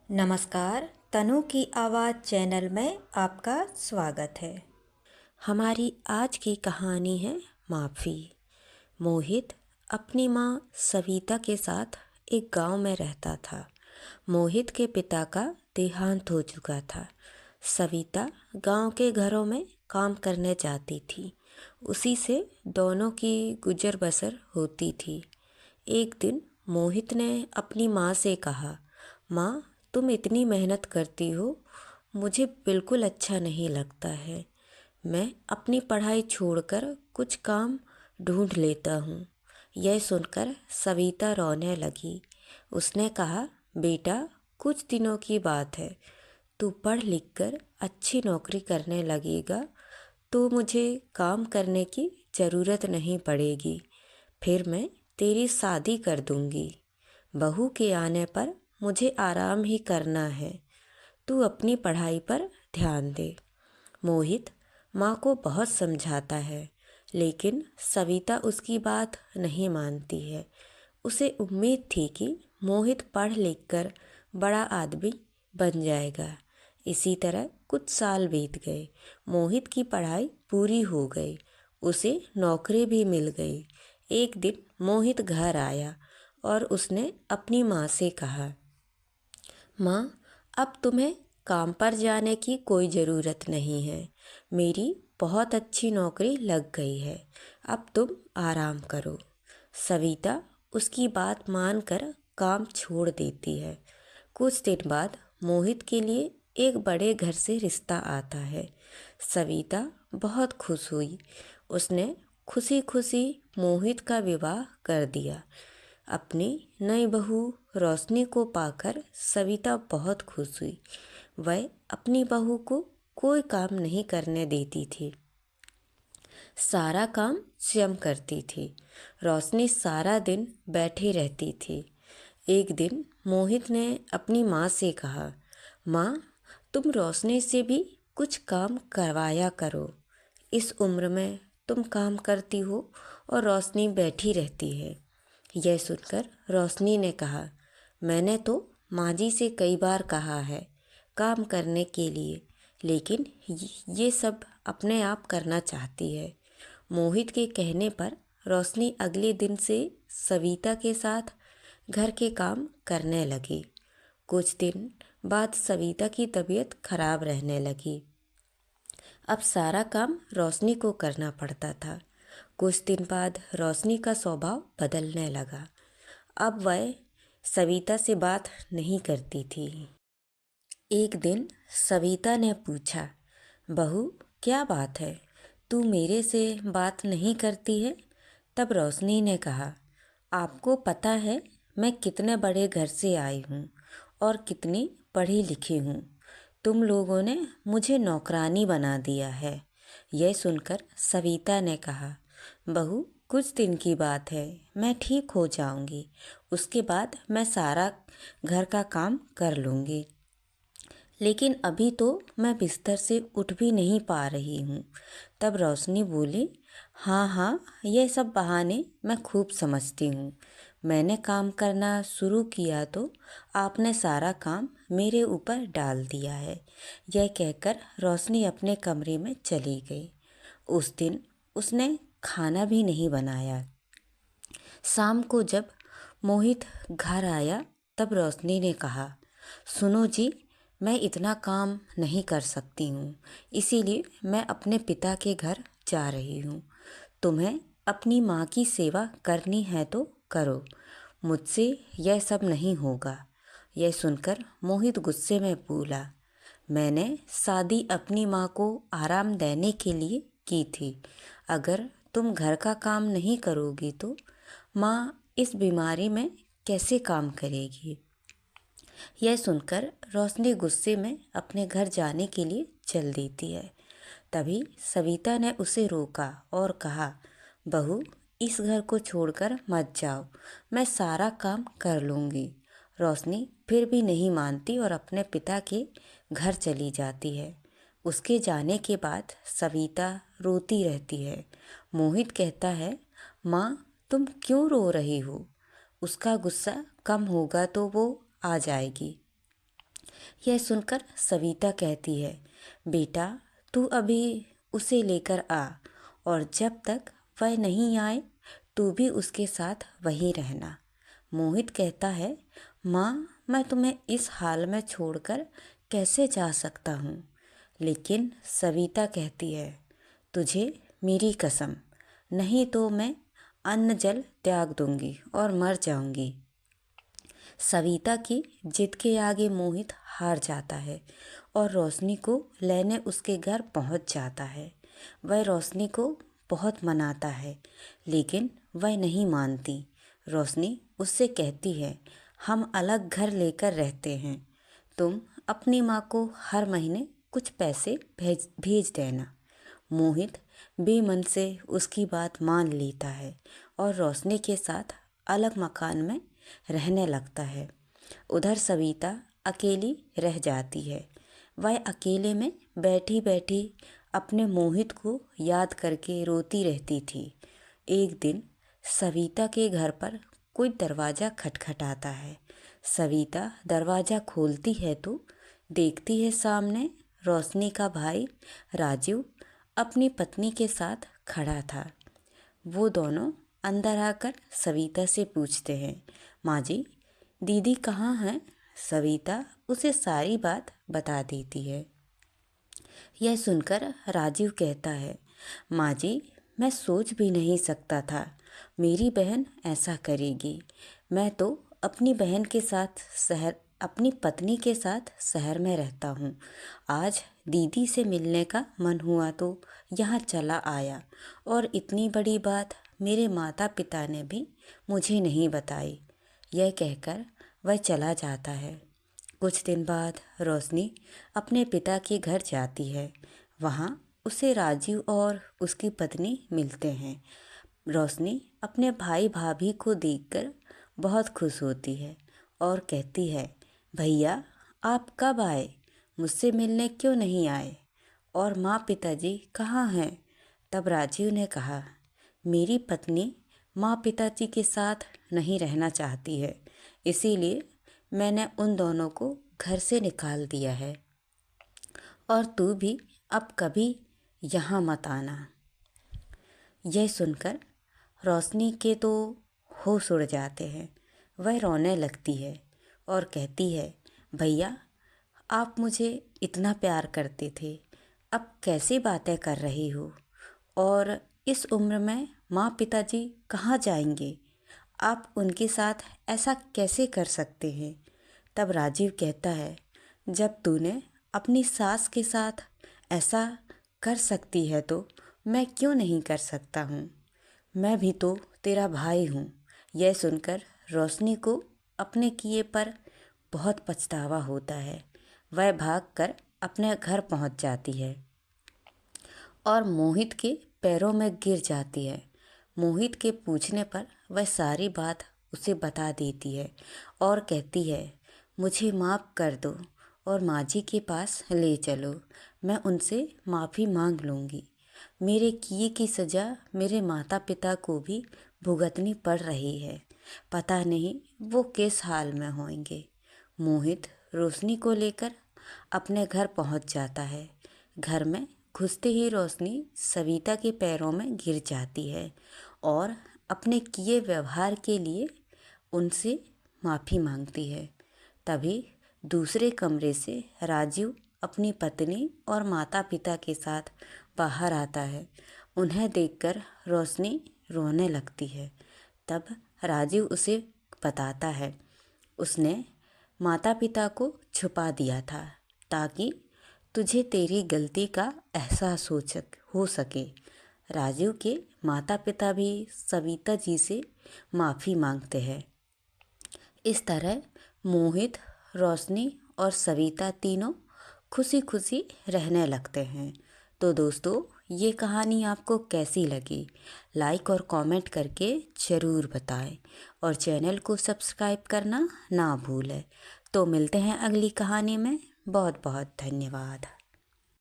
नमस्कार, तनु की आवाज़ चैनल में आपका स्वागत है। हमारी आज की कहानी है माफ़ी। मोहित अपनी माँ सविता के साथ एक गांव में रहता था। मोहित के पिता का देहांत हो चुका था। सविता गांव के घरों में काम करने जाती थी। उसी से दोनों की गुजर बसर होती थी। एक दिन मोहित ने अपनी माँ से कहा, माँ, तुम इतनी मेहनत करती हो, मुझे बिल्कुल अच्छा नहीं लगता है। मैं अपनी पढ़ाई छोड़कर कुछ काम ढूंढ लेता हूँ। यह सुनकर सविता रोने लगी। उसने कहा, बेटा, कुछ दिनों की बात है। तू पढ़ लिख कर अच्छी नौकरी करने लगेगा तो मुझे काम करने की ज़रूरत नहीं पड़ेगी। फिर मैं तेरी शादी कर दूंगी। बहू के आने पर मुझे आराम ही करना है। तू अपनी पढ़ाई पर ध्यान दे। मोहित माँ को बहुत समझाता है, लेकिन सविता उसकी बात नहीं मानती है। उसे उम्मीद थी कि मोहित पढ़ लिख कर बड़ा आदमी बन जाएगा। इसी तरह कुछ साल बीत गए। मोहित की पढ़ाई पूरी हो गई। उसे नौकरी भी मिल गई। एक दिन मोहित घर आया और उसने अपनी माँ से कहा, माँ, अब तुम्हें काम पर जाने की कोई ज़रूरत नहीं है। मेरी बहुत अच्छी नौकरी लग गई है। अब तुम आराम करो। सविता उसकी बात मानकर काम छोड़ देती है। कुछ दिन बाद मोहित के लिए एक बड़े घर से रिश्ता आता है। सविता बहुत खुश हुई। उसने खुशी खुशी मोहित का विवाह कर दिया। अपनी नई बहू रोशनी को पाकर सविता बहुत खुश हुई। वह अपनी बहू को कोई काम नहीं करने देती थी। सारा काम स्वयं करती थी। रोशनी सारा दिन बैठी रहती थी। एक दिन मोहित ने अपनी माँ से कहा, माँ, तुम रोशनी से भी कुछ काम करवाया करो। इस उम्र में तुम काम करती हो और रोशनी बैठी रहती है। यह सुनकर रोशनी ने कहा, मैंने तो माँ जी से कई बार कहा है काम करने के लिए, लेकिन ये सब अपने आप करना चाहती है। मोहित के कहने पर रोशनी अगले दिन से सविता के साथ घर के काम करने लगी। कुछ दिन बाद सविता की तबीयत खराब रहने लगी। अब सारा काम रोशनी को करना पड़ता था। कुछ दिन बाद रोशनी का स्वभाव बदलने लगा। अब वह सविता से बात नहीं करती थी। एक दिन सविता ने पूछा, बहू, क्या बात है? तू मेरे से बात नहीं करती है? तब रोशनी ने कहा, आपको पता है मैं कितने बड़े घर से आई हूँ और कितनी पढ़ी लिखी हूँ। तुम लोगों ने मुझे नौकरानी बना दिया है। यह सुनकर सविता ने कहा, बहू, कुछ दिन की बात है, मैं ठीक हो जाऊंगी। उसके बाद मैं सारा घर का काम कर लूँगी। लेकिन अभी तो मैं बिस्तर से उठ भी नहीं पा रही हूँ। तब रोशनी बोली, हाँ हाँ, ये सब बहाने मैं खूब समझती हूँ। मैंने काम करना शुरू किया तो आपने सारा काम मेरे ऊपर डाल दिया है। यह कहकर रोशनी अपने कमरे में चली गई। उस दिन उसने खाना भी नहीं बनाया। शाम को जब मोहित घर आया तब रोशनी ने कहा, सुनो जी, मैं इतना काम नहीं कर सकती हूँ, इसीलिए मैं अपने पिता के घर जा रही हूँ। तुम्हें अपनी माँ की सेवा करनी है तो करो, मुझसे यह सब नहीं होगा। यह सुनकर मोहित गुस्से में बोला, मैंने शादी अपनी माँ को आराम देने के लिए की थी। अगर तुम घर का काम नहीं करोगी तो माँ इस बीमारी में कैसे काम करेगी? यह सुनकर रोशनी गुस्से में अपने घर जाने के लिए चल देती है। तभी सविता ने उसे रोका और कहा, बहू, इस घर को छोड़कर मत जाओ, मैं सारा काम कर लूँगी। रोशनी फिर भी नहीं मानती और अपने पिता के घर चली जाती है। उसके जाने के बाद सविता रोती रहती है। मोहित कहता है, माँ, तुम क्यों रो रही हो? उसका गुस्सा कम होगा तो वो आ जाएगी। यह सुनकर सविता कहती है, बेटा तू अभी उसे लेकर आ और जब तक वह नहीं आए तू भी उसके साथ वहीं रहना। मोहित कहता है, माँ मैं तुम्हें इस हाल में छोड़कर कैसे जा सकता हूँ। लेकिन सविता कहती है, तुझे मेरी कसम, नहीं तो मैं अन्न जल त्याग दूंगी और मर जाऊंगी। सविता की जिद के आगे मोहित हार जाता है और रोशनी को लेने उसके घर पहुंच जाता है। वह रोशनी को बहुत मनाता है लेकिन वह नहीं मानती। रोशनी उससे कहती है, हम अलग घर लेकर रहते हैं, तुम अपनी माँ को हर महीने कुछ पैसे भेज देना। मोहित बेमन से उसकी बात मान लेता है और रोशनी के साथ अलग मकान में रहने लगता है। उधर सविता अकेली रह जाती है। वह अकेले में बैठी बैठी अपने मोहित को याद करके रोती रहती थी। एक दिन सविता के घर पर कोई दरवाज़ा खटखटाता है। सविता दरवाज़ा खोलती है तो देखती है सामने रोशनी का भाई राजू अपनी पत्नी के साथ खड़ा था। वो दोनों अंदर आकर सविता से पूछते हैं, माँ जी दीदी कहाँ हैं? सविता उसे सारी बात बता देती है। यह सुनकर राजीव कहता है, माँ जी मैं सोच भी नहीं सकता था मेरी बहन ऐसा करेगी। मैं तो अपनी बहन के साथ अपनी पत्नी के साथ शहर में रहता हूँ। आज दीदी से मिलने का मन हुआ तो यहाँ चला आया और इतनी बड़ी बात मेरे माता पिता ने भी मुझे नहीं बताई। यह कहकर वह चला जाता है। कुछ दिन बाद रोशनी अपने पिता के घर जाती है। वहाँ उसे राजीव और उसकी पत्नी मिलते हैं। रोशनी अपने भाई भाभी को देखकर बहुत खुश होती है और कहती है, भैया आप कब आए? मुझसे मिलने क्यों नहीं आए? और माँ पिताजी कहाँ हैं? तब राजीव ने कहा, मेरी पत्नी माँ पिताजी के साथ नहीं रहना चाहती है, इसीलिए मैंने उन दोनों को घर से निकाल दिया है और तू भी अब कभी यहाँ मत आना। यह सुनकर रोशनी के तो होश उड़ जाते हैं। वह रोने लगती है और कहती है, भैया आप मुझे इतना प्यार करते थे, अब कैसी बातें कर रही हो? और इस उम्र में माँ पिताजी कहाँ जाएंगे? आप उनके साथ ऐसा कैसे कर सकते हैं? तब राजीव कहता है, जब तूने अपनी सास के साथ ऐसा कर सकती है तो मैं क्यों नहीं कर सकता हूँ? मैं भी तो तेरा भाई हूँ। यह सुनकर रोशनी को अपने किए पर बहुत पछतावा होता है। वह भागकर अपने घर पहुँच जाती है और मोहित के पैरों में गिर जाती है। मोहित के पूछने पर वह सारी बात उसे बता देती है और कहती है, मुझे माफ़ कर दो और माँ जी के पास ले चलो, मैं उनसे माफ़ी मांग लूँगी। मेरे किए की सज़ा मेरे माता पिता को भी भुगतनी पड़ रही है, पता नहीं वो किस हाल में होंगे। मोहित रोशनी को लेकर अपने घर पहुंच जाता है। घर में घुसते ही रोशनी सविता के पैरों में गिर जाती है और अपने किए व्यवहार के लिए उनसे माफ़ी मांगती है। तभी दूसरे कमरे से राजीव अपनी पत्नी और माता पिता के साथ बाहर आता है। उन्हें देखकर रोशनी रोने लगती है। तब राजीव उसे बताता है, उसने माता पिता को छुपा दिया था ताकि तुझे तेरी गलती का एहसास हो सके। राजीव के माता पिता भी सविता जी से माफ़ी मांगते हैं। इस तरह मोहित, रोशनी और सविता तीनों खुशी खुशी रहने लगते हैं। तो दोस्तों ये कहानी आपको कैसी लगी? लाइक और कमेंट करके ज़रूर बताएं और चैनल को सब्सक्राइब करना ना भूलें। तो मिलते हैं अगली कहानी में। बहुत बहुत धन्यवाद।